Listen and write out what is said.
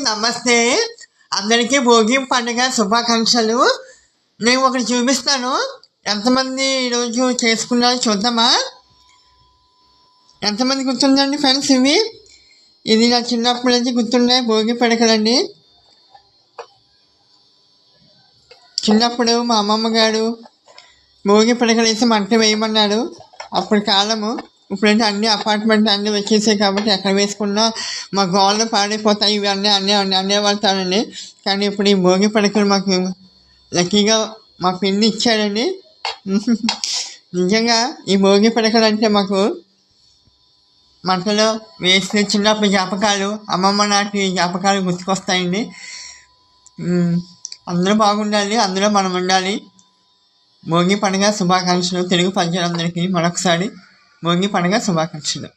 నమస్తే. అందరికీ భోగి పండుగ శుభాకాంక్షలు. నేను ఒకటి చూపిస్తాను. ఎంతమంది ఈరోజు చేసుకున్నారో చూద్దామా? ఎంతమంది గుర్తుందండి ఫ్రెండ్స్? ఇది నా చిన్నప్పటి నుంచి గుర్తున్నాయి భోగి పడకలండి. చిన్నప్పుడు మా అమ్మమ్మ గారు భోగి పడకలు వేసి మంట వేయమన్నాడు. అప్పటి కాలము. ఇప్పుడైతే అన్ని అపార్ట్మెంట్ అన్నీ వచ్చేసాయి కాబట్టి ఎక్కడ వేసుకున్నా మా గోళ్ళు పాడైపోతాయి ఇవి అన్నీ అనేవాళ్తానండి. కానీ ఇప్పుడు ఈ భోగి పడకలు మాకు లక్కీగా మా పిన్ని ఇచ్చాడండి. నిజంగా ఈ భోగి పడకలు అంటే మాకు మంటలో వేస్తే చిన్నప్పుడు జ్ఞాపకాలు, అమ్మమ్మ నాటి జ్ఞాపకాలు గుర్తుకొస్తాయండి. అందరూ బాగుండాలి, అందులో మనం ఉండాలి. భోగి పండుగ శుభాకాంక్షలు తెలుగు ప్రజలందరికీ మరొకసారి భోగి పండుగ శుభాకాంక్షలు.